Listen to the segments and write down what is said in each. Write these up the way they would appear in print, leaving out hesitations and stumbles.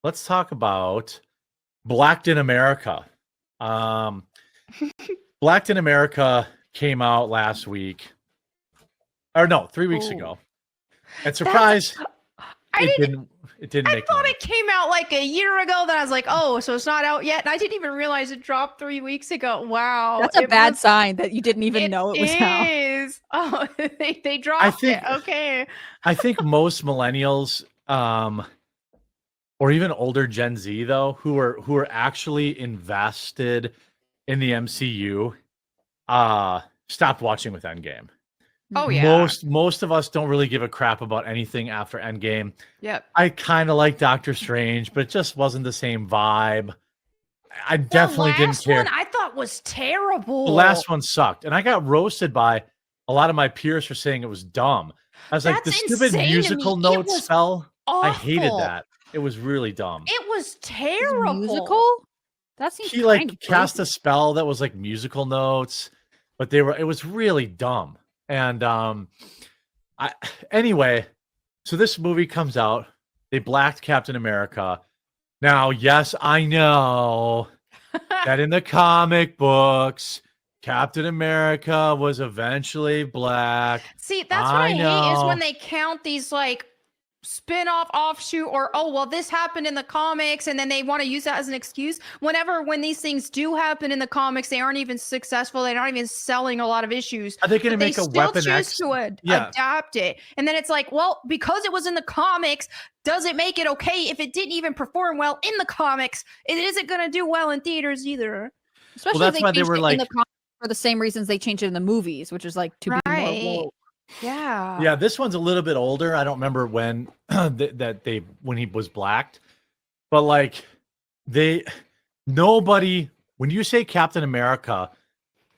let's talk about Blacked in America. Um, Blacked in America came out last week, or no, 3 weeks ago. And surprise, it didn't I make thought money. it came out like a year ago. Then I was like, oh, so it's not out yet. And I didn't even realize it dropped 3 weeks ago. Wow. That's a bad sign that you didn't even know it was out. It is. Oh, they dropped it. Okay. I think most millennials, or even older Gen Z though, who are actually invested in the MCU, stopped watching with Endgame. Oh yeah. Most of us don't really give a crap about anything after Endgame. Yep. I kind of like Doctor Strange, but it just wasn't the same vibe. I definitely didn't care. The last one I thought was terrible. The last one sucked, and I got roasted by a lot of my peers for saying it was dumb. I was like, the stupid musical notes spell. Awful. I hated that. It was really dumb. It was terrible. Musical? That seems he like cast a spell that was like musical notes, but it was really dumb. And anyway, so this movie comes out. They blacked Captain America. Now, yes, I know that in the comic books, Captain America was eventually black. See, that's what I hate is when they count these like spin-off, offshoot, or oh well, this happened in the comics, and then they want to use that as an excuse. When these things do happen in the comics, they aren't even successful. They're not even selling a lot of issues. Are they going to make a Weapon X? To adapt it, and then it's like, well, because it was in the comics, does it make it okay if it didn't even perform well in the comics? It isn't going to do well in theaters either. Especially if they were like in the comics for the same reasons they changed it in the movies, which is like to be more woke. Yeah. This one's a little bit older. I don't remember when when he was blacked, but like nobody, when you say Captain America,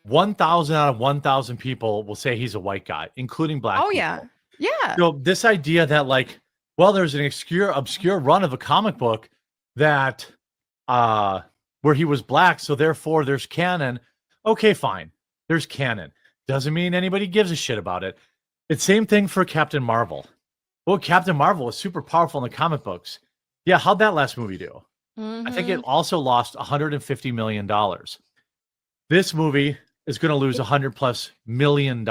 1,000 out of 1,000 people will say he's a white guy, including black people. Yeah. So this idea that like, well, there's an obscure run of a comic book that where he was black, so therefore there's canon. Okay, fine. There's canon. Doesn't mean anybody gives a shit about it. It's same thing for Captain Marvel. Well, Captain Marvel was super powerful in the comic books. Yeah, how'd that last movie do? I think it also lost $150 million. This movie is going to lose $100+ million.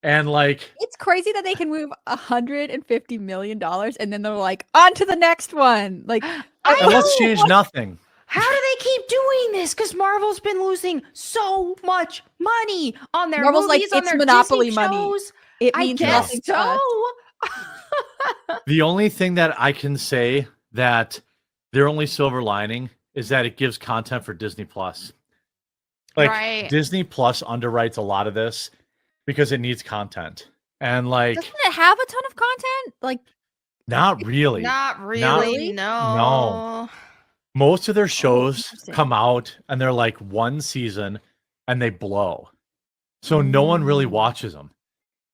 And like, it's crazy that they can move $150 million and then they're like, on to the next one. Like, and let's change nothing. How do they keep doing this? Because Marvel's been losing so much money on their movies, like, on it's their monopoly Disney money. shows. It means nothing to us. The only thing that I can say that their only silver lining is that it gives content for Disney Plus. Like Disney Plus underwrites a lot of this because it needs content. And like, doesn't it have a ton of content? Like, not really. No. Most of their shows come out and they're like one season and they blow. So no one really watches them.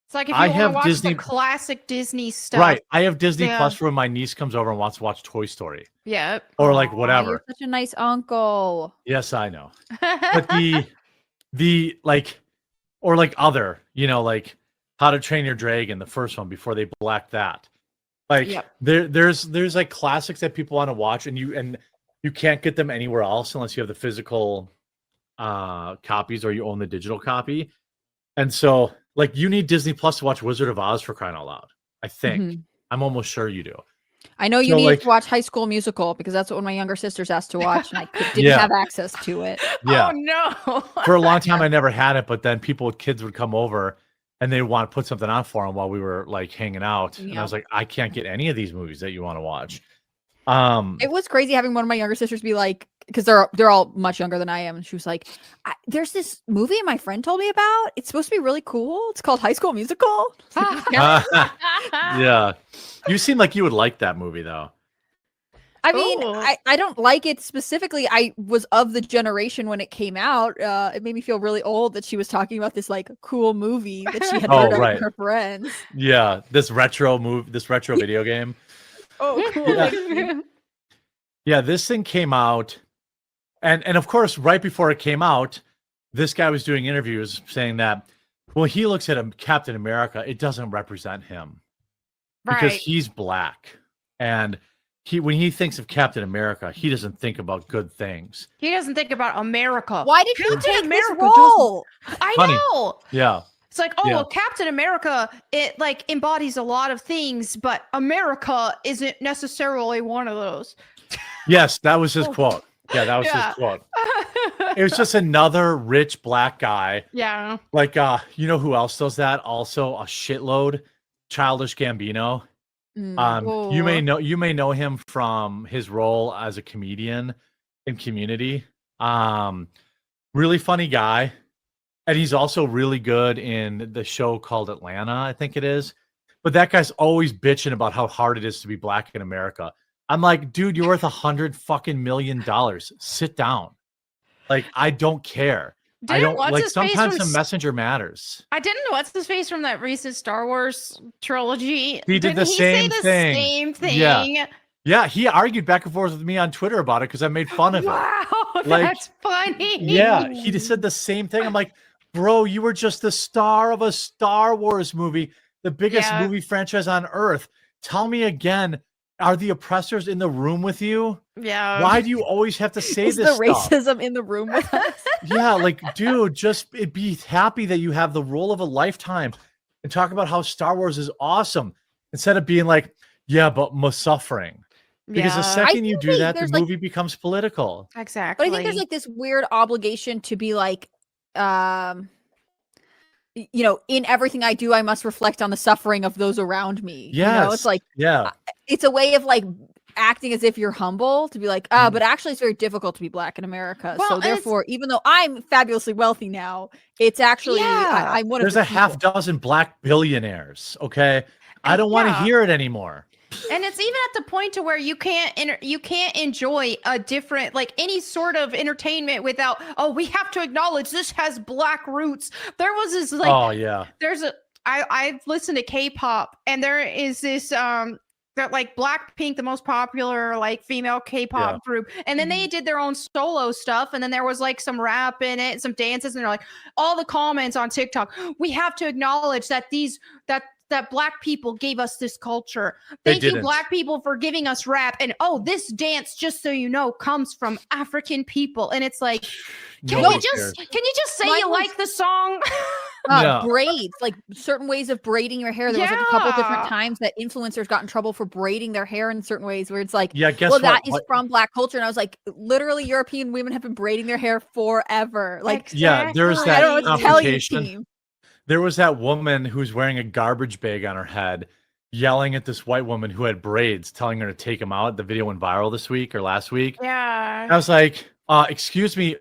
It's like if you want to watch the classic Disney stuff. Right. I have Disney Plus for when my niece comes over and wants to watch Toy Story. Yeah. Or like whatever. You're such a nice uncle. Yes, I know. But the like, or like other, like How to Train Your Dragon, the first one before they blacked that. Like there's like classics that people want to watch and you can't get them anywhere else unless you have the physical copies or you own the digital copy. And so, like, you need Disney Plus to watch Wizard of Oz, for crying out loud. I think. I'm almost sure you do. I know you need to watch High School Musical because that's what one of my younger sisters asked to watch, and I didn't have access to it. Yeah. Oh, no. For a long time, I never had it, but then kids would come over and they want to put something on for them while we were, like, hanging out. And I was like, I can't get any of these movies that you want to watch. It was crazy having one of my younger sisters be like, because they're all much younger than I am, and she was like, "There's this movie my friend told me about. It's supposed to be really cool. It's called High School Musical." Yeah, you seem like you would like that movie, though. I mean, I don't like it specifically. I was of the generation when it came out. It made me feel really old that she was talking about this like cool movie that she had heard of with her friends. Yeah, this retro video game. Oh, cool. Yeah, this thing came out, and of course, right before it came out, this guy was doing interviews saying that, well, he looks at Captain America, it doesn't represent him because he's black, and when he thinks of Captain America, he doesn't think about good things. He doesn't think about America. Why did he Captain take America this role? I Funny. know. Yeah. It's like, well, Captain America, it like embodies a lot of things, but America isn't necessarily one of those. Yes, that was his quote. Yeah, that was his quote. It was just another rich black guy. Yeah. Like, you know who else does that? Also a shitload. Childish Gambino. You may know him from his role as a comedian in Community. Really funny guy. And he's also really good in the show called Atlanta, I think it is. But that guy's always bitching about how hard it is to be black in America. I'm like, dude, you're worth $100 million. Sit down. Like, I don't care. I don't like. Sometimes the messenger matters. I didn't know what's his face from that recent Star Wars trilogy. He did the same thing. Same thing. Yeah. He argued back and forth with me on Twitter about it because I made fun of it. Wow, like, that's funny. Yeah, he just said the same thing. I'm like, bro, you were just the star of a Star Wars movie, the biggest movie franchise on earth. Tell me again, are the oppressors in the room with you? Yeah. Why do you always have to say Is this the stuff? racism in the room with us? Yeah, like, dude, just be happy that you have the role of a lifetime and talk about how Star Wars is awesome instead of being like, yeah, but my suffering. Because the second you do that, the movie becomes political. Exactly. But I think there's like this weird obligation to be like, you know, in everything I do, I must reflect on the suffering of those around me. Yes. You know, it's like, it's a way of like acting as if you're humble to be like, but actually it's very difficult to be black in America. Well, so therefore, even though I'm fabulously wealthy now, it's actually, I'm one of There's a half dozen black billionaires. Okay. I don't want to hear it anymore. And it's even at the point to where you can't enjoy a different, like, any sort of entertainment without, we have to acknowledge this has black roots. There was this like, I've listened to K-pop, and there is this that like Blackpink, the most popular like female K-pop group, and then they did their own solo stuff, and then there was like some rap in it, some dances, and they're like, all the comments on TikTok, we have to acknowledge that that black people gave us this culture. Thank you, black people, for giving us rap. And this dance, just so you know, comes from African people. And it's like, can you just say you like the song? Braids, like certain ways of braiding your hair. There was like a couple different times that influencers got in trouble for braiding their hair in certain ways where it's like, that is from black culture. And I was like, literally European women have been braiding their hair forever. Like, there's that confrontation. There was that woman who's wearing a garbage bag on her head, yelling at this white woman who had braids, telling her to take them out. The video went viral this week or last week. Yeah. I was like, excuse me,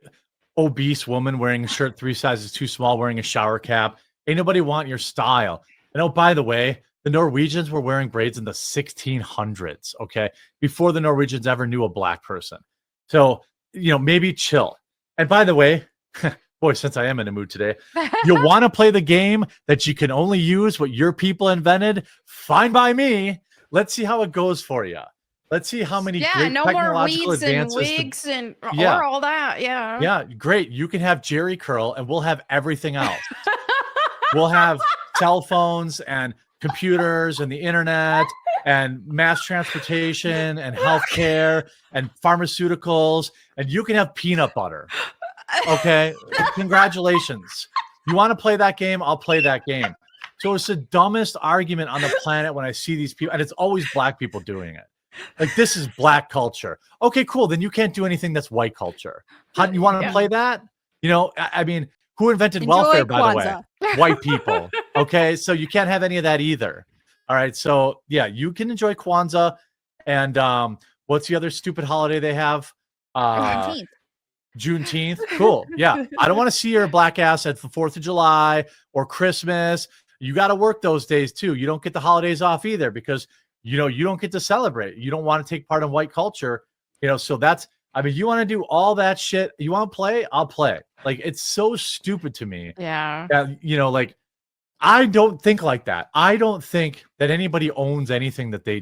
obese woman wearing a shirt 3 sizes too small, wearing a shower cap. Ain't nobody want your style. And by the way, the Norwegians were wearing braids in the 1600s, okay? Before the Norwegians ever knew a black person. So, maybe chill. And by the way, boy, since I am in a mood today, you want to play the game that you can only use what your people invented? Fine by me. Let's see how it goes for you. Let's see how many great no technological more weeds advances and wigs or all that. Yeah. Yeah, great. You can have Jerry curl and we'll have everything else. We'll have cell phones and computers and the internet and mass transportation and healthcare and pharmaceuticals, and you can have peanut butter. Okay, congratulations. You want to play that game? I'll play that game. So it's the dumbest argument on the planet when I see these people, and it's always black people doing it. Like, this is black culture. Okay, cool. Then you can't do anything that's white culture. How do you want to play that? I mean, who invented welfare, by the way? White people. Okay, so you can't have any of that either. All right, so yeah, you can enjoy Kwanzaa, and what's the other stupid holiday they have? Juneteenth. Cool. Yeah. I don't want to see your black ass at the 4th of July or Christmas. You got to work those days too. You don't get the holidays off either because, you don't get to celebrate. You don't want to take part in white culture, so you want to do all that shit. You want to play? I'll play. Like, it's so stupid to me. Yeah. That, I don't think like that. I don't think that anybody owns anything that they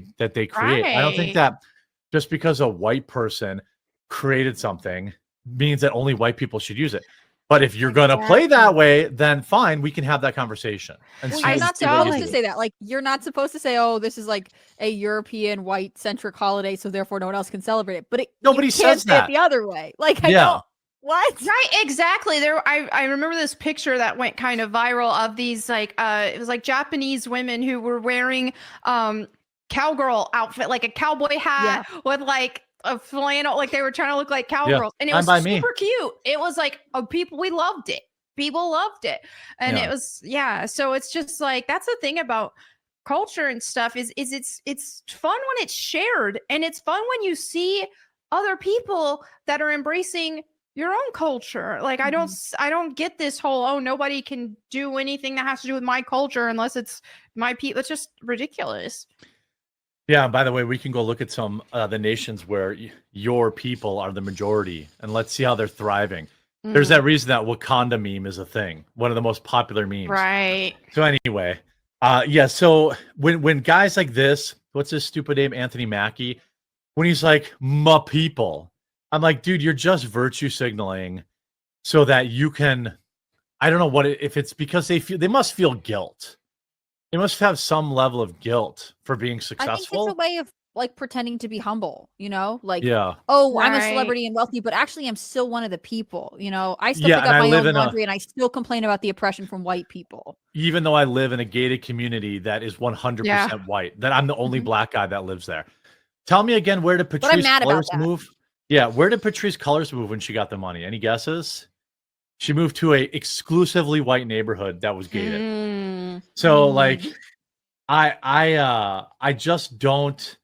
create. Right. I don't think that just because a white person created something means that only white people should use it. But if you're going to play that way, then fine, we can have that conversation. And you're not supposed to say that. Like, you're not supposed to say, "Oh, this is like a European white centric holiday, so therefore no one else can celebrate it." But nobody says that the other way. Like, I don't. What? Right, exactly. I remember this picture that went kind of viral of these like it was like Japanese women who were wearing cowgirl outfit, like a cowboy hat with like a flannel, like they were trying to look like cowgirls, and it was super cute. It was like we loved it. People loved it, and it was So it's just like that's the thing about culture and stuff is it's fun when it's shared, and it's fun when you see other people that are embracing your own culture. Like I don't get this whole nobody can do anything that has to do with my culture unless it's my people. It's just ridiculous. Yeah, by the way, we can go look at some the nations where your people are the majority, and let's see how they're thriving. There's that reason that Wakanda meme is a thing, one of the most popular memes. Right. So anyway, so when guys like this, what's his stupid name, Anthony Mackie, when he's like, "my people," I'm like, dude, you're just virtue signaling so that you can, I don't know if it's because they must feel guilt. They must have some level of guilt for being successful. I think it's a way of like pretending to be humble, like, I'm a celebrity and wealthy, but actually I'm still one of the people, I still pick up my own laundry and I still complain about the oppression from white people. Even though I live in a gated community that is 100% white, that I'm the only black guy that lives there. Tell me again, where did Patrice Colors move? Yeah, where did Patrice Colors move when she got the money? Any guesses? She moved to a exclusively white neighborhood that was gated. So like, I just don't.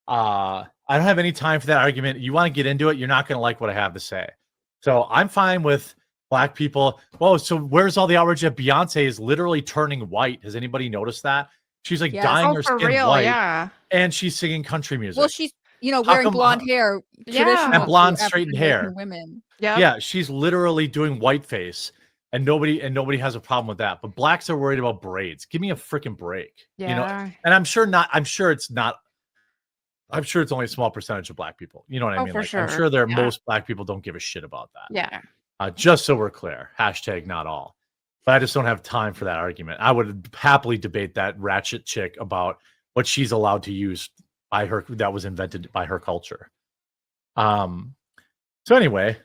I don't have any time for that argument. You want to get into it, you're not going to like what I have to say. So I'm fine with black people. Oh, so where's all the outrage that Beyonce is literally turning white? Has anybody noticed that? She's like dyeing her skin white, and she's singing country music. Well, she's wearing blonde hair, and blonde straightened hair. Women. Yeah, she's literally doing whiteface, and nobody has a problem with that. But blacks are worried about braids. Give me a freaking break. And I'm sure it's only a small percentage of black people. You know what I mean? For sure. I'm sure most black people don't give a shit about that. Yeah. Just so we're clear, # not all. But I just don't have time for that argument. I would happily debate that ratchet chick about what she's allowed to use by her, that was invented by her culture. So anyway,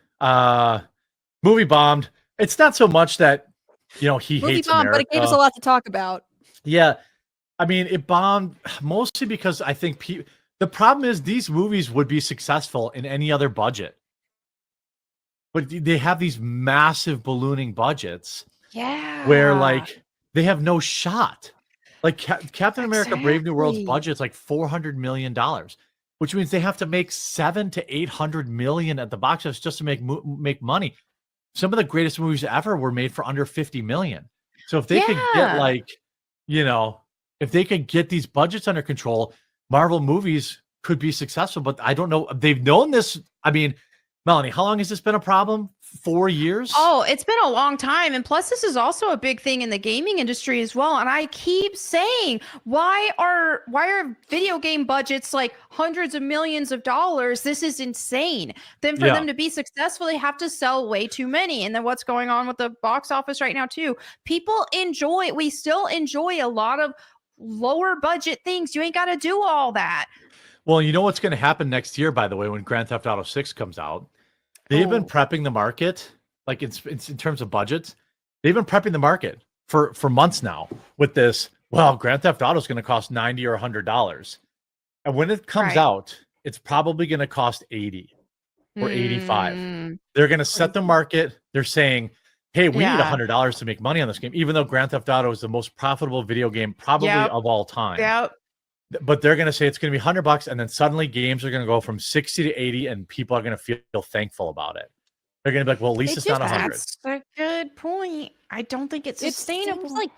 movie bombed. It's not so much that he hates America, but it gave us a lot to talk about. Yeah, I mean, it bombed mostly because I think the problem is these movies would be successful in any other budget, but they have these massive ballooning budgets. Yeah, where like they have no shot. Like Captain America: Brave New World's budget is like $400 million, which means they have to make $700 to $800 million at the box office just to make money. Some of the greatest movies ever were made for under $50 million. So if they could get if they could get these budgets under control, Marvel movies could be successful. But I don't know. They've known this. I mean, Melonie, how long has this been a problem? 4 years? Oh, it's been a long time. And plus, this is also a big thing in the gaming industry as well. And I keep saying, why are video game budgets like hundreds of millions of dollars? This is insane. Then for them to be successful, they have to sell way too many. And then what's going on with the box office right now, too? We still enjoy a lot of lower budget things. You ain't got to do all that. Well, you know what's going to happen next year, by the way, when Grand Theft Auto 6 comes out? They've been prepping the market, like it's in terms of budgets. They've been prepping the market for months now with this. Well, Grand Theft Auto is going to cost $90 or $100, and when it comes out, it's probably going to cost $80 or $85. They're going to set the market. They're saying, "Hey, we need $100 to make money on this game," even though Grand Theft Auto is the most profitable video game probably of all time. Yep. But they're going to say it's going to be $100, and then suddenly games are going to go from 60 to 80, and people are going to feel thankful about it. They're going to be like, "Well, at least it's not 100." That's a good point. I don't think it's sustainable. It seems like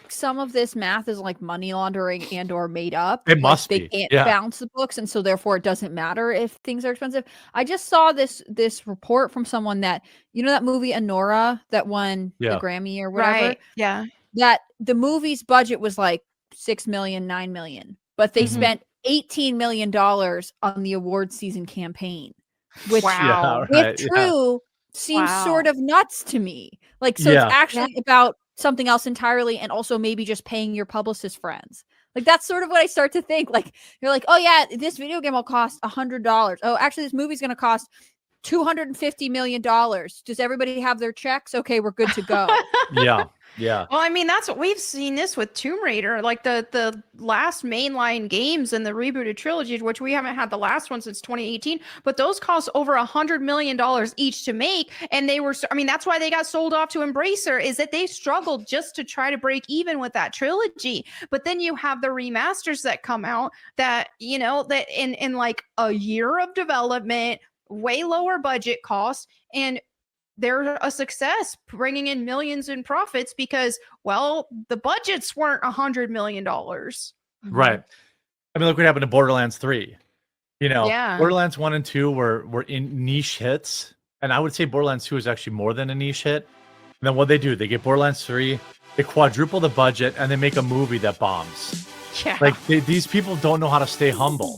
some of this math is like money laundering and or made up. It must be. They can't bounce the books, and so therefore it doesn't matter if things are expensive. I just saw this report from someone that that movie Anora that won the Grammy or whatever. Right. Yeah. That the movie's budget was like $6 million, $9 million. But they spent $18 million on the award season campaign, which, if true, seems sort of nuts to me. Like, so it's actually about something else entirely, and also maybe just paying your publicist friends. Like, that's sort of what I start to think. Like, you're like, oh yeah, this video game will cost $100. Oh, actually, this movie's going to cost $250 million. Does everybody have their checks? Okay, we're good to go. Yeah. Well, I mean, that's what we've seen this with Tomb Raider, like the last mainline games and the rebooted trilogy, which we haven't had the last one since 2018, but those cost over $100 million each to make. And they were, I mean, that's why they got sold off to Embracer, is that they struggled just to try to break even with that trilogy. But then you have the remasters that come out that, you know, that in like a year of development, way lower budget cost, and they're a success, bringing in millions in profits because, well, the budgets weren't $100 million. Right. I mean, look what happened to Borderlands 3. You know, Borderlands 1 and 2 were in niche hits, and I would say Borderlands 2 is actually more than a niche hit. And then what they do, they get Borderlands 3, they quadruple the budget, and they make a movie that bombs. Yeah. Like, these people don't know how to stay humble.